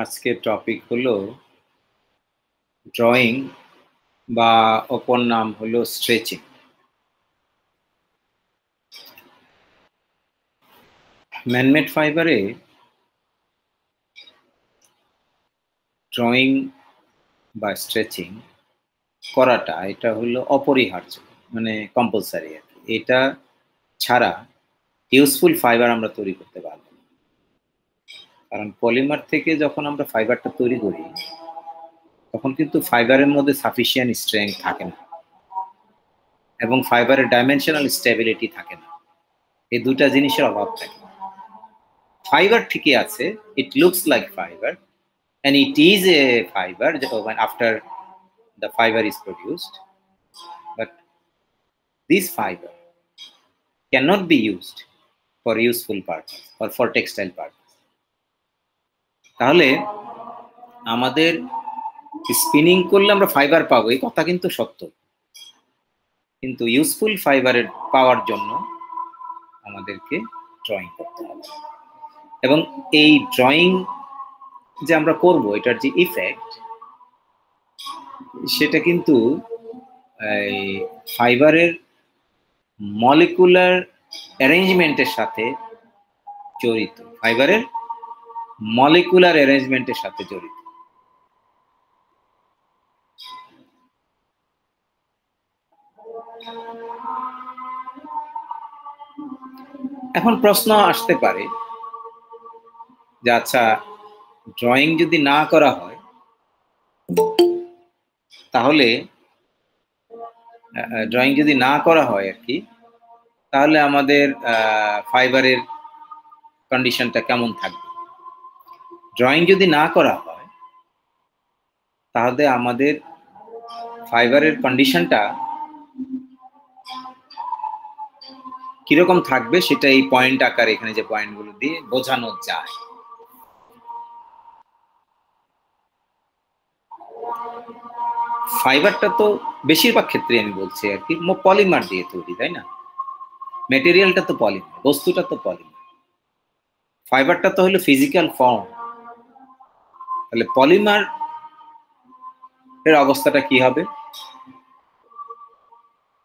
আজকের টপিক হলো ড্রয়িং বা অপর নাম হলো স্ট্রেচিং। ম্যানমেড ফাইবারে ড্রয়িং বা স্ট্রেচিং করাটা এটা হলো অপরিহার্য, মানে কম্পালসারি আর কি। এটা ছাড়া ইউজফুল ফাইবার আমরা তৈরি করতে পারবো না। কারণ পলিমার থেকে যখন আমরা ফাইবারটা তৈরি করি তখন কিন্তু ফাইবারের মধ্যে সাফিসিয়েন্ট স্ট্রেংথ থাকে না এবং ফাইবারের ডাইমেনশনাল স্টেবিলিটি থাকে না। এই দুটা জিনিসের অভাব থাকে। ফাইবার ঠিকই আছে, it looks like fibre and it is a fiber when after the fiber is produced, but this fiber cannot be used for useful purpose or for textile purpose. তাহলে আমাদের স্পিনিং করলে আমরা ফাইবার পাবো এই কথা কিন্তু সত্য, কিন্তু ইউজফুল ফাইবারের পাওয়ার জন্য আমাদেরকে ড্রয়িং করতে হবে। এবং এই ড্রয়িং যে আমরা করব এটার যে ইফেক্ট সেটা কিন্তু এই ফাইবারের মলিকুলার অ্যারেঞ্জমেন্টের সাথে জড়িত, ফাইবারের মলিকুলার অ্যারেঞ্জমেন্টের সাথে জড়িত। এখন প্রশ্ন আসতে পারে যে আচ্ছা, ড্রয়িং যদি না করা হয় তাহলে ড্রয়িং যদি না করা হয় আর কি, তাহলে আমাদের ফাইবারের কন্ডিশনটা কেমন থাকবে? ড্রয়িং যদি না করা হয় তাহলে আমাদের ফাইবারের কন্ডিশনটা কিরকম থাকবে সেটা এই পয়েন্ট আকারে এখানে যে পয়েন্টগুলো দিয়ে বোঝানো যায়। ফাইবারটা তো বেশিরভাগ ক্ষেত্রে আমি বলছি আর কি পলিমার দিয়ে তৈরি, তাই না? মেটেরিয়ালটা তো পলিমার, বস্তুটা তো পলিমার, ফাইবারটা তো হলো ফিজিক্যাল ফর্ম। তাহলে পলিমার এর অবস্থাটা কি হবে?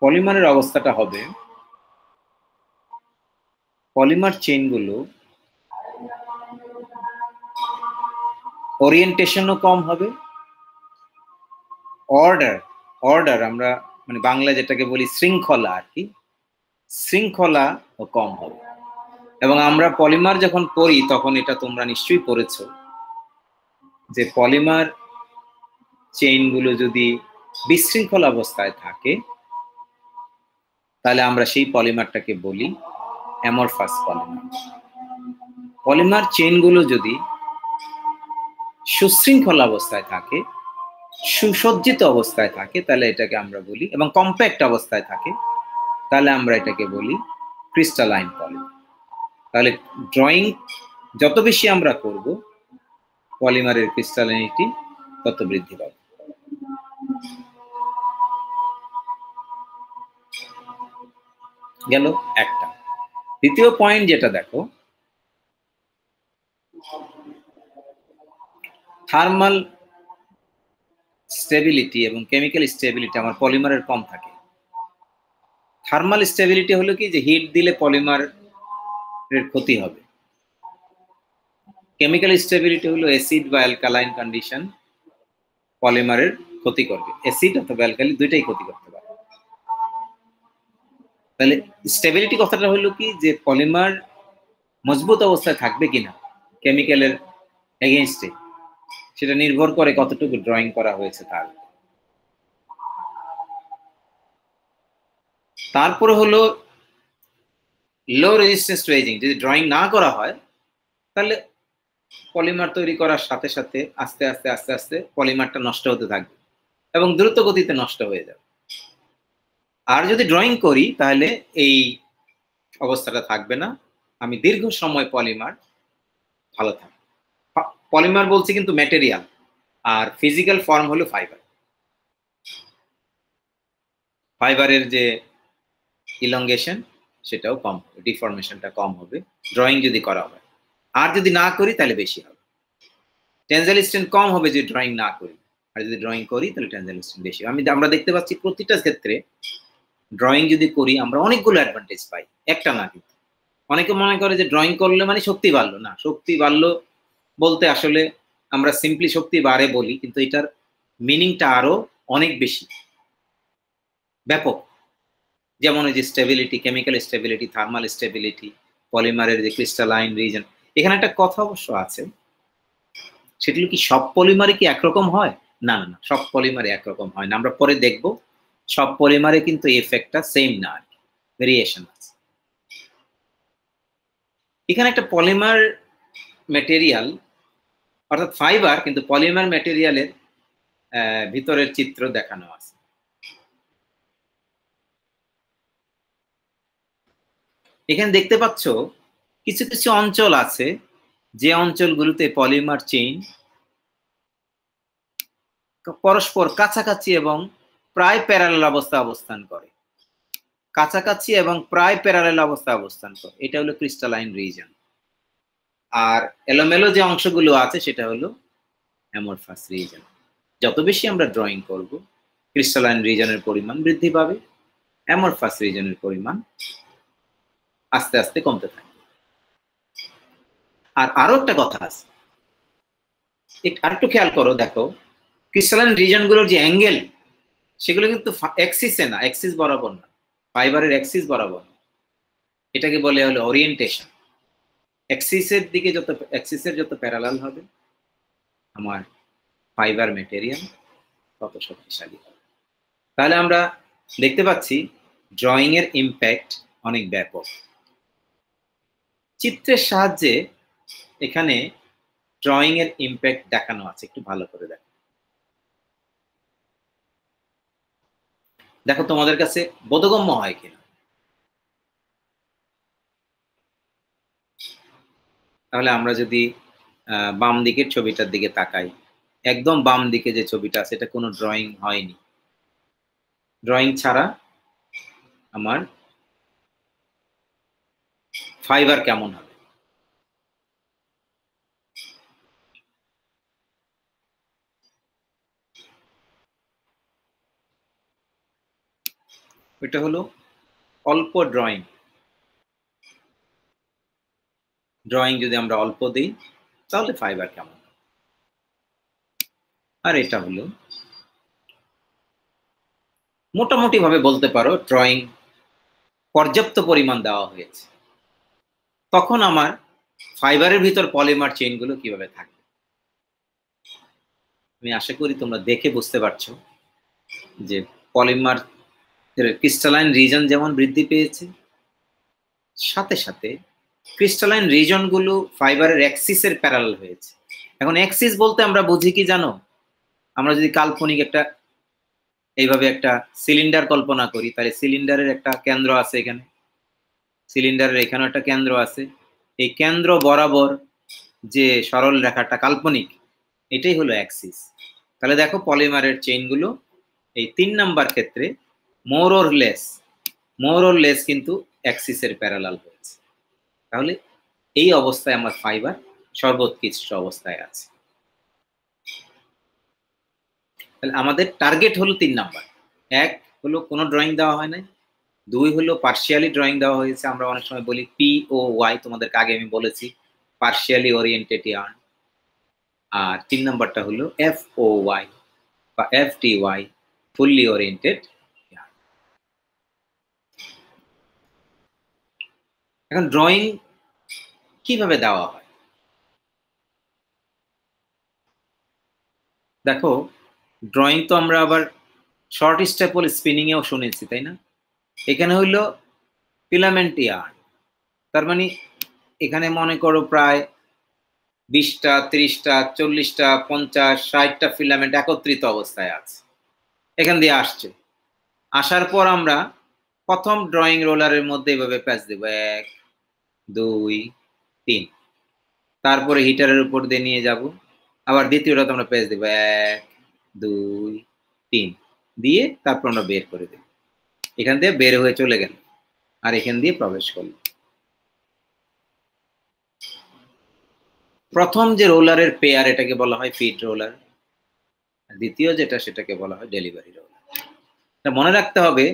পলিমারের অবস্থাটা হবে পলিমার চেইনগুলো ওরিয়েন্টেশনও কম হবে, অর্ডার আমরা মানে বাংলা যেটাকে বলি শৃঙ্খলা আর কি, শৃঙ্খলাও কম হবে। এবং আমরা পলিমার যখন পড়ি তখন এটা তোমরা নিশ্চয়ই পড়েছো যে পলিমার চেইনগুলো যদি বিশৃঙ্খল অবস্থায় থাকে তাহলে আমরা সেই পলিমারটাকে বলি অ্যামরফাস পলিমার। পলিমার চেইনগুলো যদি সুশৃঙ্খল অবস্থায় থাকে, সুসজ্জিত অবস্থায় থাকে, তাহলে এটাকে আমরা বলি, এবং কম্প্যাক্ট অবস্থায় থাকে তাহলে আমরা এটাকে বলি ক্রিস্টালাইন পলিমার। তাহলে ড্রয়িং যত বেশি আমরা করব পলিমারের ক্রিস্টালাইনিটি তত বৃদ্ধি পাবে। গেল একটা। দ্বিতীয় পয়েন্ট যেটা দেখো, থার্মাল স্টেবিলিটি এবং কেমিক্যাল স্টেবিলিটি আমার পলিমারের কম থাকে। থার্মাল স্টেবিলিটি হলো কি যে হিট দিলে পলিমারের ক্ষতি হবে। কেমিক্যাল স্টেবিলিটি হলো অ্যাসিড বা অ্যালকালাইন কন্ডিশন পলিমারের ক্ষতি করবে, অ্যাসিড অথবা অ্যালকালি দুইটাই ক্ষতি করতে পারে। তাহলে স্টেবিলিটি কথাটা হলো কি যে পলিমার মজবুত অবস্থায় থাকবে কিনা কেমিক্যালের এগেইনস্টে, সেটা নির্ভর করে কতটুকু ড্রয়িং করা হয়েছে তার। তারপরে হলো লো রেজিস্ট্যান্স টু এজিং। যদি ড্রয়িং না করা হয় তাহলে পলিমার তৈরি করার সাথে সাথে আস্তে আস্তে আস্তে আস্তে পলিমারটা নষ্ট হতে থাকবে এবং দ্রুত গতিতে নষ্ট হয়ে যাবে। আর যদি ড্রয়িং করি তাহলে এই অবস্থাটা থাকবে না, আমি দীর্ঘ সময় পলিমার ভালো থাকবে। পলিমার বলছি কিন্তু ম্যাটেরিয়াল, আর ফিজিক্যাল ফর্ম হলো ফাইবার। ফাইবারের যে ইলংগেশন সেটাও কম হবে, ডিফরমেশনটা কম হবে ড্রয়িং যদি করা হয়। আর যদি না করি তাহলে বেশি হবে। টেনজাইল স্ট্রেন্থ কম হবে যদি ড্রয়িং না করি, আর যদি ড্রয়িং করি তাহলে টেনজাইল স্ট্রেন্থ বেশি। আমরা দেখতে পাচ্ছি প্রতিটা ক্ষেত্রে ড্রয়িং যদি করি আমরা অনেকগুলো অ্যাডভান্টেজ পাই, একটা না। কিন্তু অনেকে মনে করে যে ড্রয়িং করলে মানে শক্তি বাড়লো, না, শক্তি বাড়লো বলতে আসলে আমরা সিম্পলি শক্তি বাড়ে বলি, কিন্তু এটার মিনিংটা আরো অনেক বেশি ব্যাপক। যেমন ওই যে stability, chemical stability, thermal stability, পলিমারের যে ক্রিস্টালাইন রিজন। এখানে একটা কথা অবশ্য আছে, সেগুলো কি সব পলিমারে কি একরকম হয়? না না না, সব পলিমারে একরকম হয় না। আমরা পরে দেখব সব পলিমারে কিন্তু এফেক্টটা সেম না, ভেরিয়েশন আছে। এখানে একটা পলিমার ম্যাটেরিয়াল অর্থাৎ ফাইবার, কিন্তু পলিমার ম্যাটেরিয়ালের ভিতরের চিত্র দেখানো আছে। এখানে দেখতে পাচ্ছ কিছু কিছু অঞ্চল আছে যে অঞ্চলগুলোতে পলিমার চেইন পরস্পর কাছাকাছি এবং প্রায় প্যারালাল অবস্থা অবস্থান করে, কাছাকাছি এবং প্রায় প্যারালাল অবস্থা অবস্থান করে। এটা হলো ক্রিস্টালাইন রিজন। আর এলোমেলো যে অংশগুলো আছে সেটা হলো অ্যামরফাস রিজন। যত বেশি আমরা ড্রয়িং করব ক্রিস্টালাইন রিজনের পরিমাণ বৃদ্ধি পাবে, অ্যামরফাস রিজনের পরিমাণ আস্তে আস্তে কমতে থাকবে। আর আরো একটা কথা আছে, আরেকটু খেয়াল করো, দেখো ক্রিস্টালাইন রিজনগুলোর যে অ্যাঙ্গেল সেগুলো কিন্তু অ্যাক্সিসে না, অ্যাক্সিস বরাবর না, ফাইবারের অ্যাক্সিস বরাবর। এটাকে বলে হলো ওরিয়েন্টেশন। অ্যাক্সিসের দিকে অ্যাক্সিসের যত প্যারালাল হবে আমার ফাইবার ম্যাটেরিয়াল তত শক্তিশালী হবে। তাহলে আমরা দেখতে পাচ্ছি ড্রয়িং এর ইম্প্যাক্ট অনেক ব্যাপক। চিত্রের সাহায্যে এখানে ড্রয়িং এর ইম্প্যাক্ট দেখানো আছে, একটু ভালো করে দেখো। দেখো তোমাদের কাছে বোধগম্য হয় কিনা। তাহলে আমরা যদি বাম দিকের ছবিটার দিকে তাকাই, একদম বাম দিকে যে ছবিটা আছে এটা কোনো ড্রয়িং হয়নি। ড্রয়িং ছাড়া আমার ফাইবার কেমন হবে? এটা হলো অল্প ড্রয়িং। ড্রয়িং যদি আমরা অল্প দিই তাহলে ফাইবার কেমন? আর এটা হলো মোটামুটি ভাবে বলতে পারো ড্রয়িং পর্যাপ্ত পরিমাণ দেওয়া হয়েছে, তখন আমার ফাইবারের ভিতর পলিমার চেইনগুলো কিভাবে থাকবে। আমি আশা করি তোমরা দেখে বুঝতে পারছো যে পলিমার ক্রিস্টালাইন রিজন যেমন বৃদ্ধি পেয়েছে, সাথে সাথে ক্রিস্টালাইন রিজনগুলো ফাইবারের অ্যাক্সিসের প্যারালাল হয়েছে। এখন অ্যাক্সিস বলতে আমরা বুঝি কি জানো? আমরা যদি কাল্পনিক একটা এইভাবে একটা সিলিন্ডার কল্পনা করি, তাহলে সিলিন্ডারের একটা কেন্দ্র আছে, এখানে সিলিন্ডারের এখানে একটা কেন্দ্র আছে, এই কেন্দ্র বরাবর যে সরল রেখাটা কাল্পনিক, এটাই হলো অ্যাক্সিস। তাহলে দেখো পলিমারের চেইনগুলো এই 3 নাম্বার ক্ষেত্রে মোর অর লেস কিন্তু অ্যাক্সিসের প্যারালাল হয়েছে। তাহলে এই অবস্থায় আমার ফাইবার সর্বোৎকৃষ্ট অবস্থায় আছে। তাহলে আমাদের টার্গেট হলো 3 নাম্বার। 1 হলো কোনো ড্রয়িং দেওয়া হয় নাই, 2 হলো পার্শিয়ালি ড্রয়িং দেওয়া হয়েছে, আমরা অনেক সময় বলি POY, তোমাদেরকে আগে আমি বলেছি পার্শিয়ালি ওরিয়েন্টেড ইয়ার্ন। আর 3 নাম্বারটা হলো FOY বা FTY, ফুললি ওরিয়েন্টেড ইয়ার্ন। এখন ড্রয়িং কিভাবে দেওয়া হয় দেখো। ড্রয়িং তো আমরা আবার শর্ট স্টেপল স্পিনিং এও শুনেছি, তাই না? এখানে হইলো ফিলামেন্ট ইয়ার্ন, তার মানে এখানে মনে করো প্রায় 20টা 30টা 40টা 50 60টা ফিলামেন্ট একত্রিত অবস্থায় আছে, এখান দিয়ে আসছে। আসার পর আমরা প্রথম ড্রয়িং রোলারের মধ্যে এভাবে প্যাচ দেবো 1 2 3, তারপরে হিটারের উপর দিয়ে নিয়ে যাব, আবার দ্বিতীয়টা আমরা প্যাচ দেবো 1 2 3 দিয়ে, তারপর আমরা বের করে দেব। এখান দিয়ে বের হয়ে চলে গেল আর এখান দিয়ে প্রবেশ করলো। প্রথম যে রোলারের পেয়ার এটাকে বলা হয় ফিড রোলার, দ্বিতীয় যেটা সেটাকে বলা হয় ডেলিভারি রোলার। মনে রাখতে হবে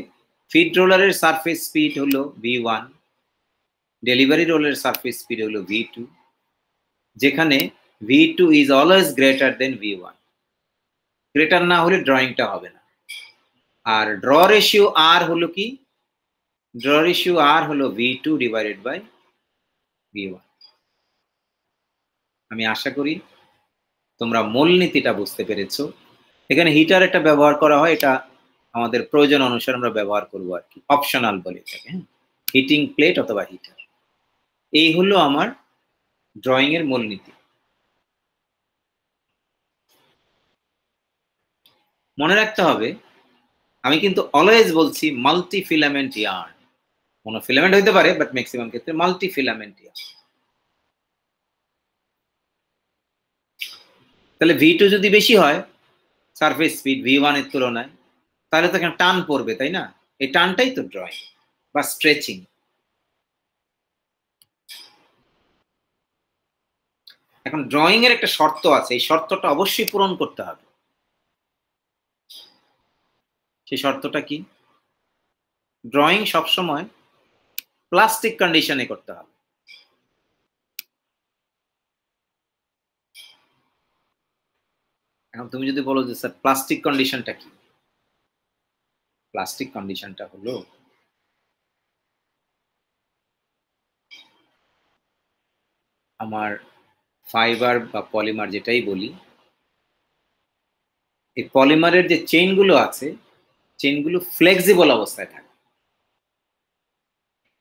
ফিড রোলারের সারফেস স্পিড হলো v1, ডেলিভারি রোলারের সারফেস স্পিড হলো v2, যেখানে v2 is always greater than v1। Greater না হলে ড্রয়িংটা হবে না। আর ড্র রেশিও আর হলো কি? ড্র রেশিও আর হলো v2 ডিভাইডেড বাই v1। আমি আশা করি তোমরা মূলনীতিটা বুঝতে পেরেছো। এখানে হিটার একটা ব্যবহার করা হয়, এটা আমাদের প্রয়োজন অনুসারে আমরা ব্যবহার করবো আর কি, অপশনাল বলে এটাকে, হিটিং প্লেট অথবা হিটার। এই হলো আমার ড্রয়িং এর মূলনীতি। মনে রাখতে হবে আমি কিন্তু অলওয়েজ বলছি মাল্টি ফিলামেন্ট ইয়ার্ন। কোনো ফিলামেন্ট হইতে পারে, বাট ম্যাক্সিমাম ক্ষেত্রে মাল্টি ফিলামেন্ট ইয়ার্ন। তাহলে v2 যদি বেশি হয় সারফেস স্পিড v1 এর তুলনায়, তাহলে তো এখানে টান পড়বে, তাই না? এই টানটাই তো ড্রয়িং বা স্ট্রেচিং। এখন ড্রয়িং এর একটা শর্ত আছে, এই শর্তটা অবশ্যই পূরণ করতে হবে। সেই শর্তটা কি? ড্রয়িং সবসময় প্লাস্টিক কন্ডিশনে করতে হবে। এখন তুমি যদি বলো যে স্যার প্লাস্টিক কন্ডিশনটা কি? প্লাস্টিক কন্ডিশনটা হলো আমার ফাইবার বা পলিমার যেটাই বলি, এই পলিমারের যে চেইনগুলো আছে, চেইনগুলো ফ্লেক্সিবল অবস্থায় থাকে।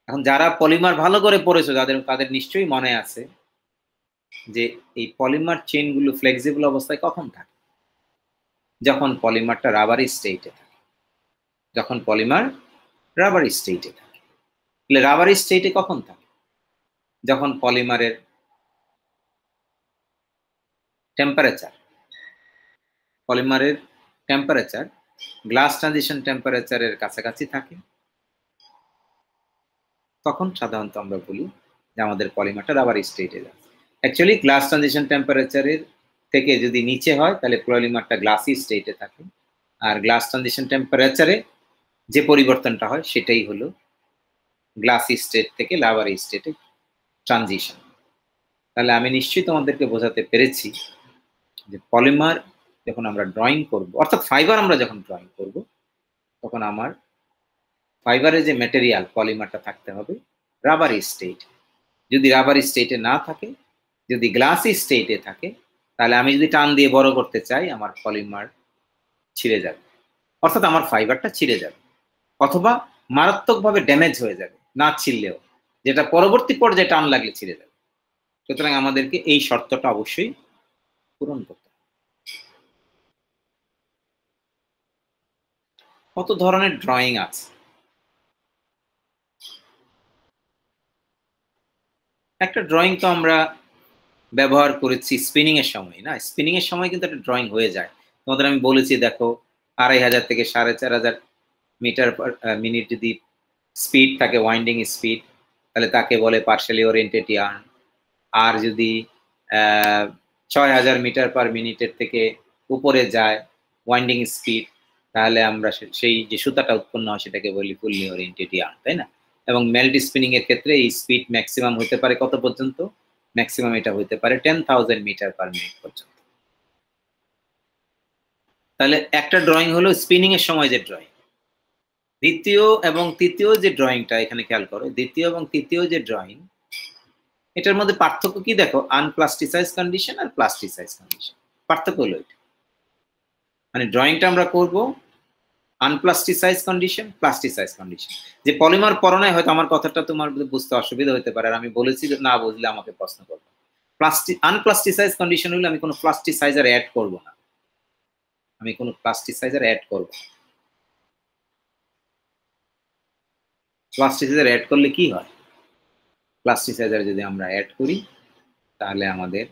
এখন যারা পলিমার ভালো করে পড়েছো তাদের নিশ্চয়ই মনে আছে যে এই পলিমার চেইনগুলো ফ্লেক্সিবল অবস্থায় কখন থাকে? যখন পলিমারটা রাবারি স্টেটে থাকে। যখন পলিমার রাবারি স্টেটে থাকে। তাহলে রাবারি স্টেটে কখন থাকে? যখন পলিমারের টেম্পারেচার গ্লাস ট্রানজিশন টেম্পারেচারের কাছাকাছি থাকে, তখন সাধারণত আমরা বলি যে আমাদের পলিমারটা রাবারি স্টেটে যাচ্ছে। অ্যাকচুয়ালি গ্লাস ট্রানজিশন টেম্পারেচারের থেকে যদি নিচে হয় তাহলে পলিমারটা গ্লাসি স্টেটে থাকে, আর গ্লাস ট্রানজিশন টেম্পারেচারে যে পরিবর্তনটা হয় সেটাই হলো গ্লাসি স্টেট থেকে রাবারি স্টেটে ট্রানজিশন। তাহলে আমি নিশ্চয়ই তোমাদেরকে বোঝাতে পেরেছি যে পলিমার যখন আমরা ড্রয়িং করব, অর্থাৎ ফাইবার আমরা যখন ড্রয়িং করব, তখন আমার ফাইবারের যে ম্যাটেরিয়াল পলিমারটা থাকতে হবে রাবারি স্টেট। যদি রাবারি স্টেটে না থাকে, যদি গ্লাসি স্টেটে থাকে, তাহলে আমি যদি টান দিয়ে বড় করতে চাই আমার পলিমার ছিঁড়ে যাবে, অর্থাৎ আমার ফাইবারটা ছিঁড়ে যাবে, অথবা মারাত্মকভাবে ড্যামেজ হয়ে যাবে না ছিঁড়লেও, যেটা পরবর্তী পর্যায়ে টান লাগলে ছিঁড়ে যাবে। সুতরাং আমাদেরকে এই শর্তটা অবশ্যই পূরণ করতে হবে। কত ধরনের ড্রয়িং আছে? একটা ড্রয়িং তো আমরা ব্যবহার করেছি স্পিনিং এর সময়, না? স্পিনিং এর সময় কিন্তু একটা ড্রয়িং হয়ে যায়। তোমাদের আমি বলেছি দেখো 2500 থেকে 4500 মিটার পার মিনিট যদি স্পিড থাকে, ওয়াইন্ডিং স্পিড, তাহলে তাকে বলে পার্শালি ওরিয়েন্টেড ইয়ার্ন। আর যদি 6000 মিটার পার মিনিটের থেকে উপরে যায় ওয়াইন্ডিং স্পিড, তাহলে আমরা সেই যে সুতাটা উৎপন্ন হয় সেটাকে বলি ফুললি ওরিয়েন্টেড ইয়ার্ন, তাই না? এবং মেল্ট স্পিনিং এর ক্ষেত্রে এই স্পিড ম্যাক্সিমাম হতে পারে কত পর্যন্ত? ম্যাক্সিমাম এটা হতে পারে 10,000 মিটার পার মিনিট পর্যন্ত। তাহলে একটা ড্রয়িং হলো স্পিনিং এর সময় যে ড্রয়িং। দ্বিতীয় এবং তৃতীয় যে ড্রয়িংটা এখানে খেয়াল করো, দ্বিতীয় এবং তৃতীয় যে ড্রয়িং, এটার মধ্যে পার্থক্য কি দেখো? আনপ্লাস্টিসাইজ কন্ডিশন আর প্লাস্টিসাইজ কন্ডিশন। পার্থক্য হলো এটা, মানে ড্রয়িংটা আমরা করব আনপ্লাস্টিসাইজ কন্ডিশন, প্লাস্টিসাইজ কন্ডিশন। যে পলিমার পরনায় হয়তো আমার কথাটা তোমার বুঝতে অসুবিধা হতে পারে, আর আমি বলেছি যে না বুঝলে আমাকে প্রশ্ন করবে। আনপ্লাস্টিসাইজ কন্ডিশন হলে আমি কোনো প্লাস্টিসাইজার অ্যাড করব না, আমি কোনো প্লাস্টিসাইজার অ্যাড করব। প্লাস্টিসাইজার অ্যাড করলে কি হয়? প্লাস্টিসাইজার যদি আমরা অ্যাড করি তাহলে আমাদের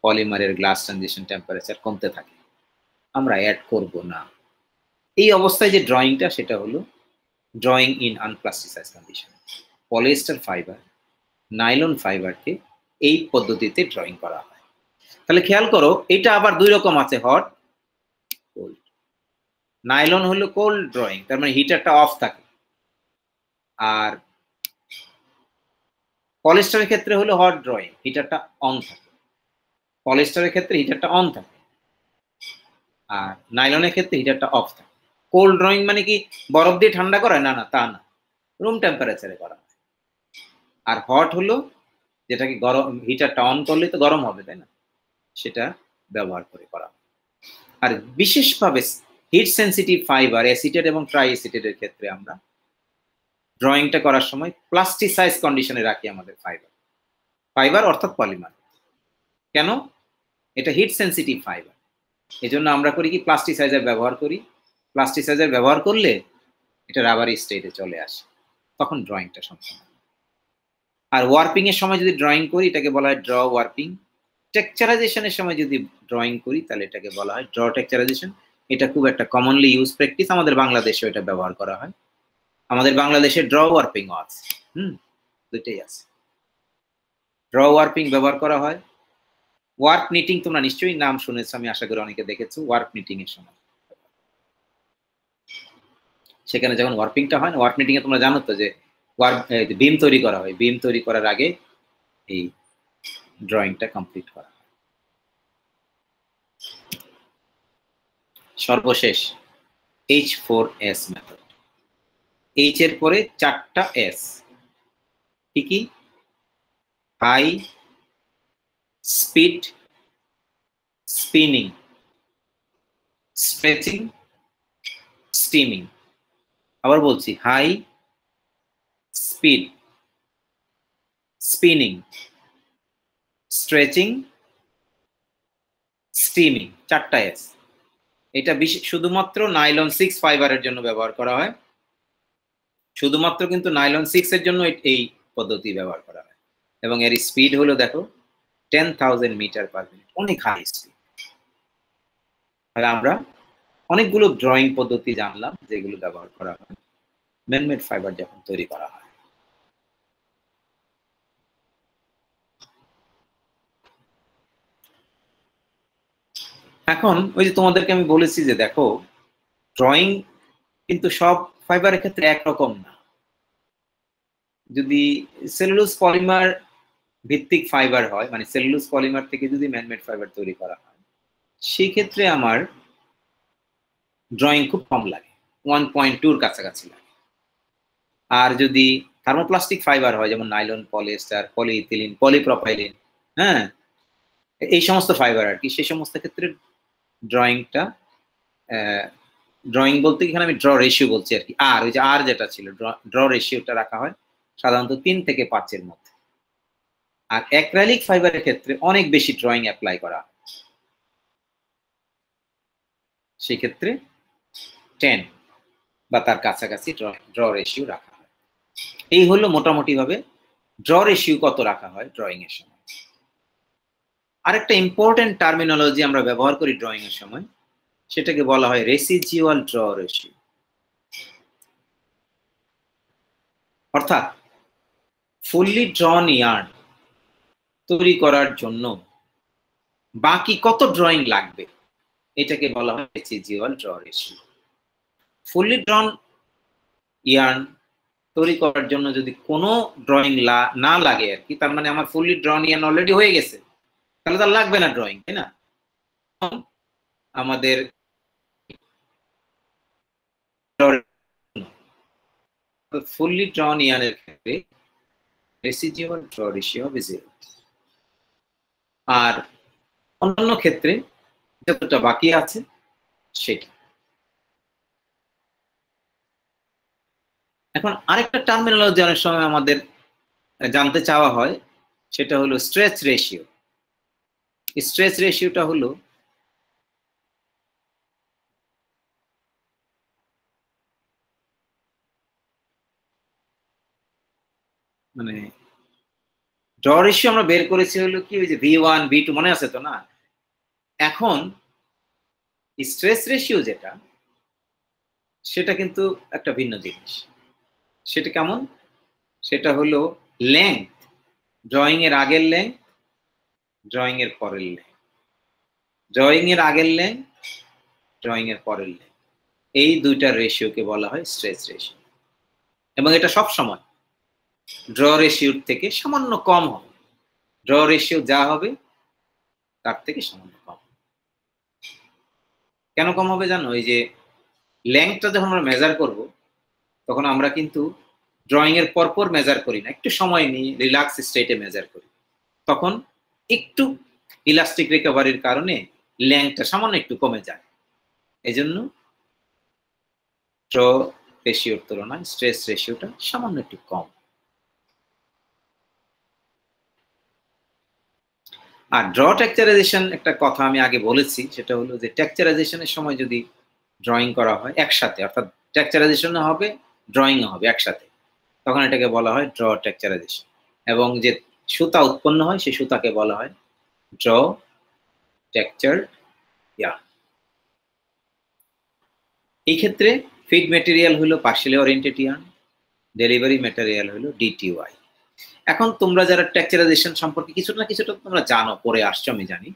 পলিমারের গ্লাস ট্রানজিশন টেম্পারেচার কমতে থাকে, আমরা অ্যাড করব না। এই অবস্থায় যে ড্রয়িংটা সেটা হলো drawing in unplasticised condition. Polyester fibre, nylon ফাইবারকে এই পদ্ধতিতে ড্রয়িং করা হয়। তাহলে খেয়াল করো এটা আবার দুই রকম আছে, হট কোল্ড। নাইলন হলো কোল্ড ড্রয়িং, তার মানে হিটারটা অফ থাকে। আর পলিস্টারের ক্ষেত্রে হলো হট ড্রয়িং, হিটারটা অন থাকে। পলিস্টারের ক্ষেত্রে হিটারটা অন থাকে, আর নাইলনের ক্ষেত্রে হিটারটা অফ থাকে। কোল্ড ড্রয়িং মানে কি বরফ দিয়ে ঠান্ডা করা? না না, তা না, রুম টেম্পারেচারে করা। আর হট হলো যেটাকে গরম, হিটারটা অন করলে তো গরম হবে, তাই না, সেটা ব্যবহার করে করা। আর বিশেষভাবে হিট সেন্সিটিভ ফাইবার অ্যাসিটেট এবং ট্রাই অ্যাসিটেটের ক্ষেত্রে আমরা ড্রয়িংটা করার সময় প্লাস্টিসাইজ কন্ডিশনে রাখি আমাদের ফাইবার অর্থাৎ পলিমার। কেন? এটা হিট সেন্সিটিভ ফাইবার, এজন্য আমরা করি কি প্লাস্টিসাইজার ব্যবহার করি। প্লাস্টিসাইজার ব্যবহার করলে এটা রাবারি স্টেটে চলে আসে, তখন ড্রয়িংটা সম্পূর্ণ। আর ওয়ার্পিং এর সময় যদি ড্রয়িং করি এটাকে বলা হয় ড্র ওয়ার্পিং। টেক্সচারাইজেশনের সময় যদি ড্রয়িং করি তাহলে এটাকে বলা হয় ড্র টেক্সচারাইজেশন। এটা খুব একটা কমনলি ইউজ প্র্যাকটিস, আমাদের বাংলাদেশেও এটা ব্যবহার করা হয়। আমাদের বাংলাদেশে ড্র ওয়ার্পিংও আছে, দুইটাই আছে। ড্র ওয়ার্পিং ব্যবহার করা হয়। ওয়ার্প নিটিং তোমরা নিশ্চয়ই নাম শুনেছো, আমি আশা করি অনেকে দেখেছো। ওয়ার্প নিটিং এর সময় সেখানে যখন ওয়ার্পিংটা হয় না, ওয়ার্প নিটিং এ তোমরা জানো তো যে বিম তৈরি করা হয়, বিম তৈরি করার আগে এই ড্রয়িংটা কমপ্লিট করা হয়। সর্বশেষ H4S মেথড। এইচ এর পরে 4টা এস, কি? High, speed, spinning, stretching, steaming. আবার বলছি, high, speed, spinning, stretching, steaming, 4টা এস। এটা শুধুমাত্র নাইলন 6 ফাইবারের জন্য ব্যবহার করা হয়, শুধুমাত্র কিন্তু নাইলন 6 এর জন্য এই পদ্ধতি ব্যবহার করা হয়। এবং এর স্পিড হলো দেখো 10,000 মিটার পার মিনিট, অনেক হাই স্পিড। তাহলে আমরা অনেকগুলো ড্রয়িং পদ্ধতি জানলাম যেগুলো ব্যবহার করা হয় ম্যানমেড ফাইবার যখন তৈরি করা হয়। এখন ওই যে তোমাদেরকে আমি বলেছি যে দেখো ড্রয়িং কিন্তু সব ফাইবারের ক্ষেত্রে একরকম না। যদি সেলুলোজ পলিমার ভিত্তিক ফাইবার হয়, মানে সেলুলোজ পলিমার থেকে যদি ম্যানমেড ফাইবার তৈরি করা হয়, সেই ক্ষেত্রে আমার ড্রয়িং খুব কম লাগে, 1.2 কাছাকাছি লাগে। আর যদি থার্মোপ্লাস্টিক ফাইবার হয়, যেমন নাইলন, পলিয়েস্টার, পলিইথিলিন, পলিপ্রোপাইলিন, হ্যাঁ, এই সমস্ত ফাইবার আর কি, সেই সমস্ত ক্ষেত্রে ড্রয়িংটা, ড্রয়িং বলতে এখানে আমি ড্র রেশিও বলছি আর কি। আর ওই যে আর যেটা ছিল ড্র রেশিওটা রাখা হয় সাধারণত 3 থেকে 5-এর মধ্যে। আর অ্যাক্রাইলিক ফাইবারের ক্ষেত্রে অনেক বেশি ড্রয়িং অ্যাপ্লাই করা হয়, সেই ক্ষেত্রে 10 বা তার কাছাকাছি ড্র রেশিও রাখা হয়। এই হলো মোটামুটি ভাবে ড্র রেশিও কত রাখা হয় ড্রয়িং এর সময়। আরেকটা ইম্পর্টেন্ট টার্মিনোলজি আমরা ব্যবহার করি ড্রয়িং এর সময়, সেটাকে বলা হয় রেসিজিউয়াল ড্র রেশিও। অর্থাৎ ফুললি ড্রন ইয়ার্ন তৈরি করার জন্য বাকি কত ড্রয়িং লাগবে, এটাকে বলা হয় residual draw ratio. Fully drawn yarn তৈরি করার জন্য যদি কোনো ড্রয়িং না লাগে আর কি, তার মানে আমার ফুললি ড্রন ইয়ার্ন অলরেডি হয়ে গেছে, তাহলে তার লাগবে না ড্রয়িং, তাই না? আমাদের ফুললি ড্রন ইয়ার্নের ক্ষেত্রে রেসিজিউয়াল ড্র রেশিও হবে 0। আর অন্যান্য ক্ষেত্রে যতটা বাকি আছে সেটা। এখন আরেকটা টার্মিনোলজি অনেক সময় আমাদের জানতে চাওয়া হয়, সেটা হলো স্ট্রেচ রেশিও। স্ট্রেচ রেশিওটা হলো মানে ড্র রেশিও আমরা বের করেছি হলো কি ওই যে V1 V2 মনে আছে তো না? এখন স্ট্রেস রেশিও যেটা, সেটা কিন্তু একটা ভিন্ন জিনিস। সেটা কেমন? সেটা হলো লেংথ, ড্রয়িং এর আগের লেংথ, ড্রয়িং এর পরের লেংথ। ড্রয়িং এর আগের লেন্থ, ড্রয়িং এর পরের লেন্থ, এই দুইটার রেশিওকে বলা হয় স্ট্রেচ রেশিও। এবং এটা সব সময় ড্র রেশিওর থেকে সামান্য কম হবে। ড্র রেশিও যা হবে তার থেকে সামান্য কম। কেন কম হবে জানো? এই যে লেন্থটা যখন আমরা মেজার করব তখন আমরা কিন্তু ড্রয়িং এর পরপর মেজার করি না, একটু সময় নিয়ে রিল্যাক্স স্টেটে মেজার করি। তখন একটু ইলাস্টিক রিকভারির কারণে লেন্থটা সামান্য একটু কমে যায়। এই জন্য ড্র রেশিওর তুলনায় স্ট্রেস রেশিওটা সামান্য একটু কম। আর ড্র টেক্সচারাইজেশন একটা কথা আমি আগে বলেছি, সেটা হলো যে টেক্সচারাইজেশনের সময় যদি ড্রয়িং করা হয় একসাথে, অর্থাৎ টেক্সচারাইজেশন হবে ড্রয়িং হবে একসাথে, তখন এটাকে বলা হয় ড্র টেক্সচারাইজেশন। এবং যে সুতা উৎপন্ন হয় সেই সুতাকে বলা হয় ড্র টেক্সচার ইয়ার্ন। এই ক্ষেত্রে ফিড ম্যাটেরিয়াল হলো partially oriented yarn, delivery material হলো ডিটিওয়াই। এখন তোমরা যারা টেক্সচারাইজেশন সম্পর্কে কিছুটা না কিছুটা তোমরা জানো, পরে আসছো আমি জানি,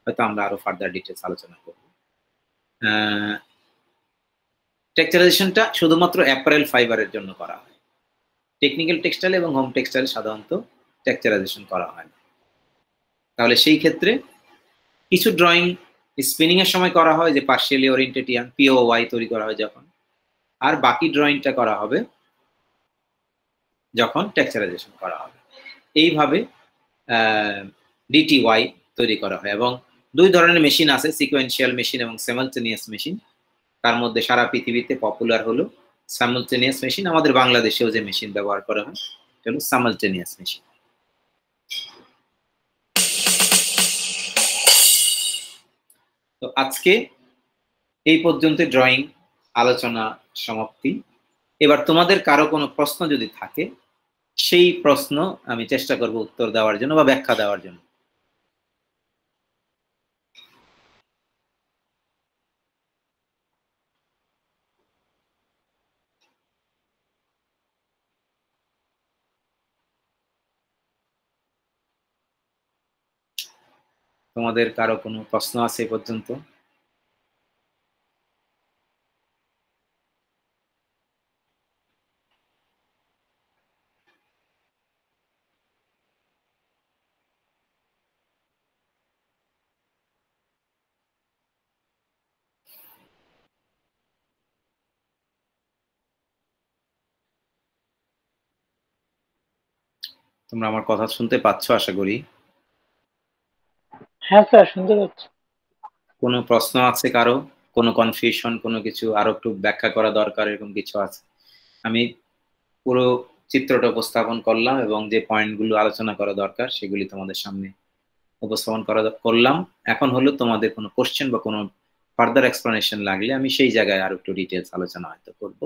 হয়তো আমরা আরো ফার্দার ডিটেলস আলোচনা করব। টেক্সচারাইজেশনটা শুধুমাত্র অ্যাপারেল ফাইবারের জন্য করা হয়। টেকনিক্যাল টেক্সটাইল এবং হোম টেক্সটাইল সাধারণত টেক্সচারাইজেশন করা হয় না। তাহলে সেই ক্ষেত্রে কিছু ড্রয়িং স্পিনিং এর সময় করা হয়, যে পার্শিয়ালি ওরিয়েন্টেড ইয়ার্ন পিওওয়াই তৈরি করা হয় যখন, আর বাকি ড্রয়িংটা করা হবে যখন টেক্সচারাইজেশন করা হবে। এইভাবে ডিটিওয়াই তৈরি করা হয়। এবং দুই ধরনের মেশিন আছে, সিকোয়েন্সিয়াল মেশিন এবং সাইমালটেনিয়াস মেশিন। তার মধ্যে সারা পৃথিবীতে পপুলার হলো সাইমালটেনিয়াস মেশিন। আমাদের বাংলাদেশেও যে মেশিন ব্যবহার করা হয় এটা হলো সাইমালটেনিয়াস মেশিন। তো আজকে এই পর্যন্ত ড্রয়িং আলোচনা সমাপ্তি। এবার তোমাদের কারো কোনো প্রশ্ন যদি থাকে সেই প্রশ্ন আমি চেষ্টা করব উত্তর দেওয়ার জন্য বা ব্যাখ্যা দেওয়ার জন্য। তোমাদের কারো কোনো প্রশ্ন আছে এই পর্যন্ত? তোমরা আমার কথা শুনতে পাচ্ছ আশা করি। হ্যাঁ স্যার, শুনতে পাচ্ছি। কোনো প্রশ্ন আছে কারো? কোনো কনফিউশন, কোনো কিছু আরো একটু ব্যাখ্যা করা দরকার, এরকম কিছু আছে? আমি পুরো চিত্রটা উপস্থাপন করলাম এবং যে পয়েন্টগুলো আলোচনা করা দরকার সেগুলি তোমাদের সামনে উপস্থাপন করলাম। এখন হলো তোমাদের কোনো কোশ্চেন বা কোনো ফার্দার এক্সপ্লেনেশন লাগলে আমি সেই জায়গায় আরো একটু ডিটেলস আলোচনা হয়তো করবো।